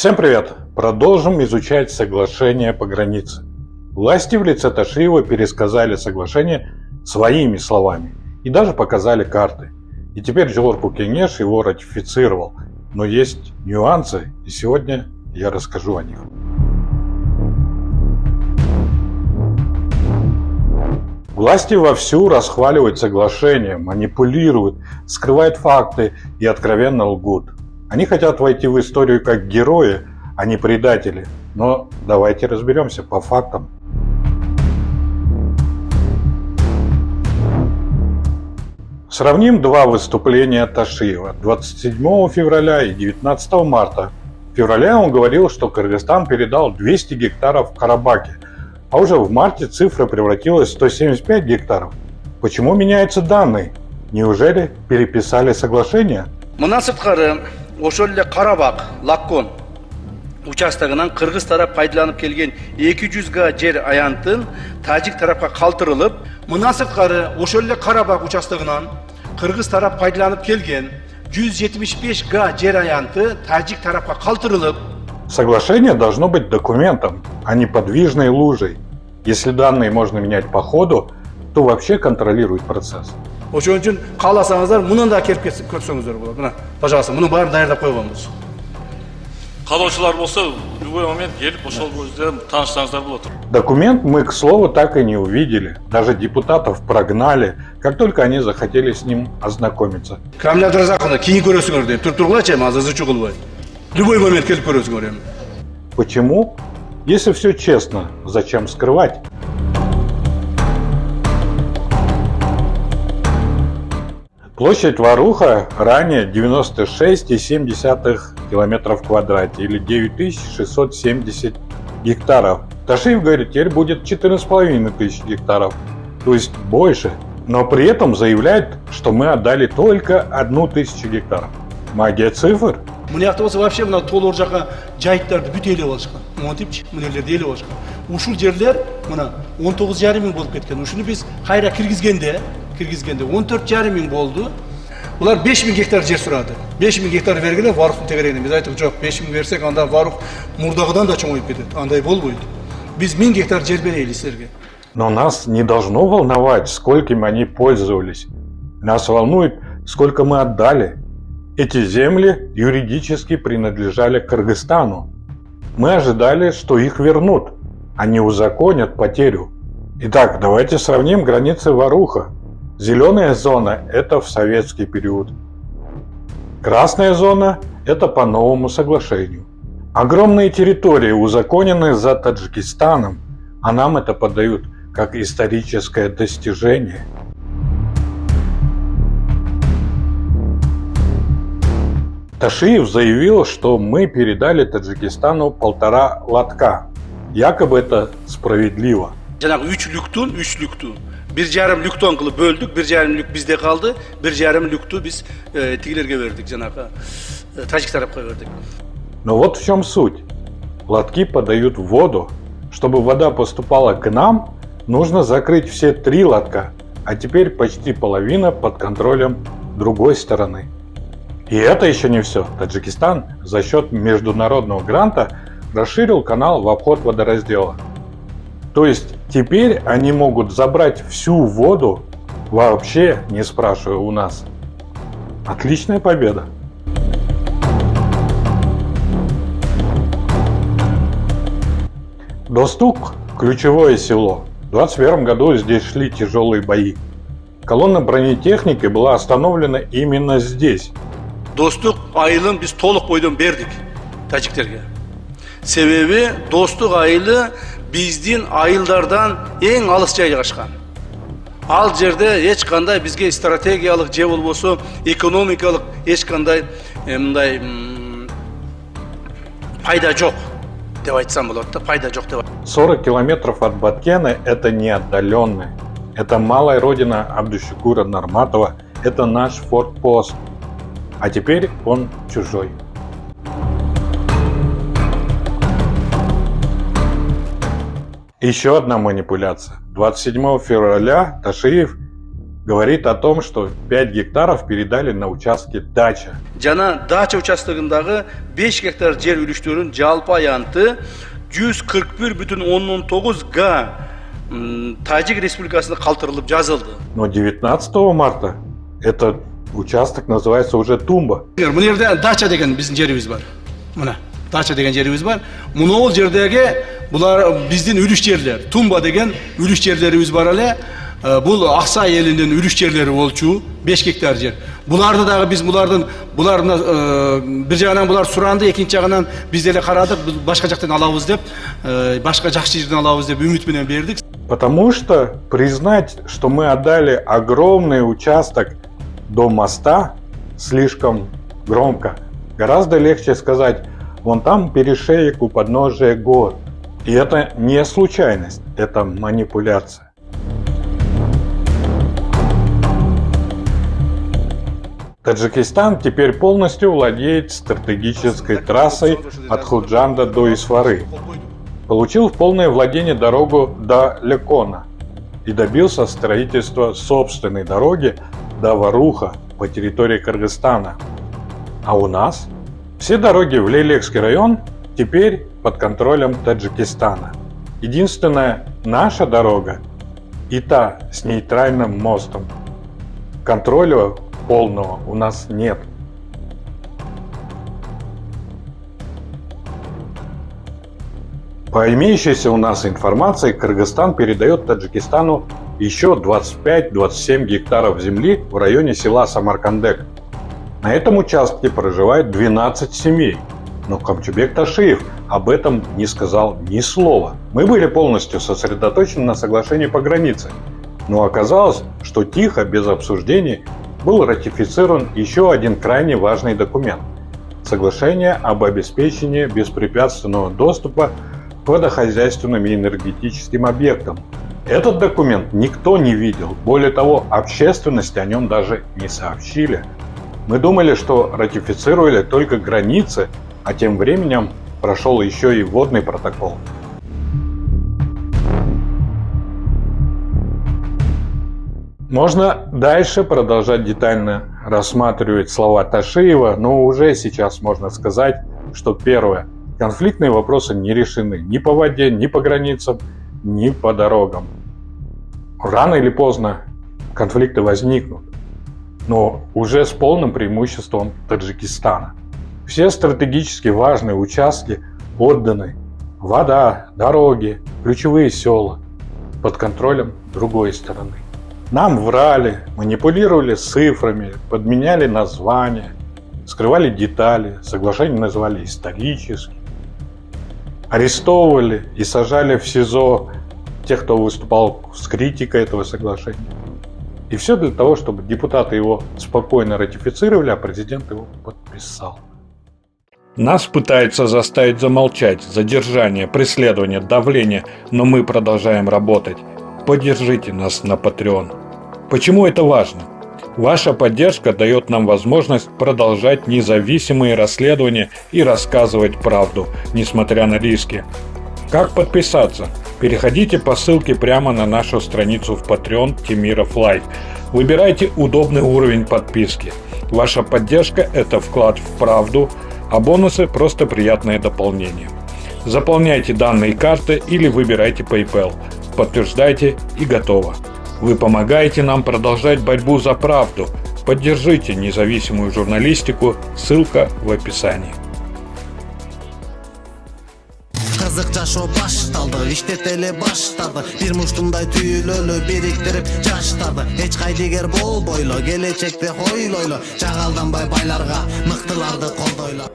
Всем привет! Продолжим изучать соглашение по границе. Власти в лице Ташиева пересказали соглашение своими словами и даже показали карты. И теперь Джорку Кенеш его ратифицировал. Но есть нюансы, и сегодня я расскажу о них. Власти вовсю расхваливают соглашение, манипулируют, скрывают факты и откровенно лгут. Они хотят войти в историю как герои, а не предатели. Но давайте разберемся по фактам. Сравним два выступления Ташиева 27 февраля и 19 марта. В феврале он говорил, что Кыргызстан передал 200 гектаров в Карабахе, а уже в марте цифра превратилась в 175 гектаров. Почему меняются данные? Неужели переписали соглашение? Ошол эле Карабах, Лаккон участогынан кыргыз тарап пайдаланып келген 200 га жер аянтын тажик тарапка калтырылып, мындан сырткары ошол эле Карабах участогынан кыргыз тарап пайдаланып келген 175 га жер аянты тажик тарапка калтырылып. Соглашение должно быть документом, а не подвижной лужей. Если данные можно менять по ходу, то вообще контролирует процесс. Ошон үчүн кааласаңыздар, мунун да келип көрсөңүздөр болот. Мына, пожалуйста, мунун баарын даярдап койгонбуз. Каалоочулар болсо, в любой момент келип ошол жерден таанышсаңыздар болот. Документ мы, к слову, так и не увидели. Даже депутатов прогнали, как только они захотели с ним ознакомиться. Камиль Абдуразаковна, кийин көрөсүңөр деп туруп тургулачы, эми азыр зычуу кылбай. В любой момент келип көрөсүңөр эми. Почему? Если все честно, зачем скрывать? Площадь Варуха ранее 96,7 км в квадрате или 9670 гектаров. Ташиев говорит, теперь будет 14,5 тысяч гектаров, то есть больше. Но при этом заявляет, что мы отдали только 1000 гектаров. Магия цифр. Мынакта болсо вообще мына толор жака жайыттарды бүт ээлеп алышкан. Монтипчи, мынелерди ээлеп алышкан. Ушул жерлер мына 19,5 миң болуп кеткен. Ушуну биз кайра киргизгенде 14,5 миң болду. Булар 5 миң гектар жер сурады. 5 миң гектар бергиле Варухтун тегерегине. Биз айттык, жок, 5 миң берсек анда Варух мурдагыдан да чоңоюп кетет. Андай болбойт. Биз 1000 гектар жер берели силерге. Но нас не должно волновать, скольким они пользовались. Нас волнует, сколько мы отдали. Эти земли юридически принадлежали Кыргызстану. Мы ожидали, что их вернут, они узаконят потерю. Итак, давайте сравним границы Варуха. Зеленая зона – это в советский период. Красная зона – это по новому соглашению. Огромные территории узаконены за Таджикистаном, а нам это подают как историческое достижение. Ташиев заявил, что мы передали Таджикистану 1,5 лотка. Якобы это справедливо. Жанагы 3 люкту 1,5 люктон кылып бөлдүк, 1,5 люк бизде калды, 1,5 люкту биз тигилерге бердик, жанагы тажик тарапка бердик. Но вот в чем суть. Лотки подают в воду. Чтобы вода поступала к нам, нужно закрыть все 3 лотка, а теперь почти половина под контролем другой стороны. И это еще не все. Таджикистан за счет международного гранта расширил канал в обход водораздела. То есть теперь они могут забрать всю воду, вообще не спрашивая у нас. Отличная победа. Достук – ключевое село. В 2021 году здесь шли тяжелые бои. Колонна бронетехники была остановлена именно здесь. Достук айылын биз толук бойдон бердик тажиктерге. Себеби достук айылы биздин айылдардан эң алыс жайгашкан. Ал жерде эч кандай бизге стратегиялык же болбосо экономикалык эч кандай мындай пайда жок деп айтсам болот да, пайда жок деп. 40 километров от Баткена – это не отдаленное. Это малая родина Абдушукура Нарматова, это наш форпост. А теперь он чужой. Еще одна манипуляция. 27 февраля Ташиев говорит о том, что 5 гектаров передали на участке дача. Жана дача участогындагы 5 гектар жер үлүштөрүнүн жалпы аянты 141,9 га Тажик Республикасына калтырылып жазылды. Но 19 марта этот участок называется уже Тумба. Мына жерде дача деген биздин жерибиз бар. Мына дача деген жерибиз бар. Мына жердеги булар биздин үлүш жерлер. Тумба деген үлүш жерлерибиз бар эле. Бул Аксай элинин үлүш жерлери болчу 5 гектар жер. Буларды дагы биз булардын бир жагынан булар суранды, экинчи жагынан биз деле карадык, башка жактан алабыз деп, башка жакшы жерден алабыз деп үмүт менен бердик. Потому что признать, что мы отдали огромный участок до моста, слишком громко. Гораздо легче сказать, вон там перешеек у подножия гор. И это не случайность, это манипуляция. Таджикистан теперь полностью владеет стратегической трассой от Худжанда до Исфары. Получил в полное владение дорогу до Лекона и добился строительства собственной дороги до Варуха по территории Кыргызстана. А у нас все дороги в Лейлекский район теперь под контролем Таджикистана. Единственная наша дорога и та с нейтральным мостом. Контроля полного у нас нет. По имеющейся у нас информации, Кыргызстан передает Таджикистану еще 25-27 гектаров земли в районе села Самаркандек. На этом участке проживает 12 семей, но Камчубек Ташиев об этом не сказал ни слова. Мы были полностью сосредоточены на соглашении по границе, но оказалось, что тихо, без обсуждений, был ратифицирован еще один крайне важный документ – соглашение об обеспечении беспрепятственного доступа к водохозяйственным и энергетическим объектам. Этот документ никто не видел, более того, общественности о нем даже не сообщили. Мы думали, что ратифицировали только границы, а тем временем прошел еще и водный протокол. Можно дальше продолжать детально рассматривать слова Ташиева, но уже сейчас можно сказать, что первое. Конфликтные вопросы не решены ни по воде, ни по границам, ни по дорогам. Рано или поздно конфликты возникнут, но уже с полным преимуществом Таджикистана. Все стратегически важные участки отданы. Вода, дороги, ключевые села под контролем другой стороны. Нам врали, манипулировали цифрами, подменяли названия, скрывали детали, соглашения называли историческими, арестовывали и сажали в СИЗО тех, кто выступал с критикой этого соглашения. И все для того, чтобы депутаты его спокойно ратифицировали, а президент его подписал. Нас пытаются заставить замолчать, задержание, преследование, давление, но мы продолжаем работать. Поддержите нас на Patreon. Почему это важно? Ваша поддержка дает нам возможность продолжать независимые расследования и рассказывать правду, несмотря на риски. Как подписаться? Переходите по ссылке прямо на нашу страницу в Patreon Темиров Лайф. Выбирайте удобный уровень подписки. Ваша поддержка – это вклад в правду, а бонусы – просто приятное дополнение. Заполняйте данные карты или выбирайте PayPal. Подтверждайте и готово. Вы помогаете нам продолжать борьбу за правду. Поддержите независимую журналистику. Ссылка в описании. Кызык жашоо башталды, иштетели баштады. Бир муштундай түйүлөлү бириктирип жаштарды. Эч кайдыгер болбойлу, келечекте хойлойлу. Жагалданбай байларга, мыктыларды колдойлу.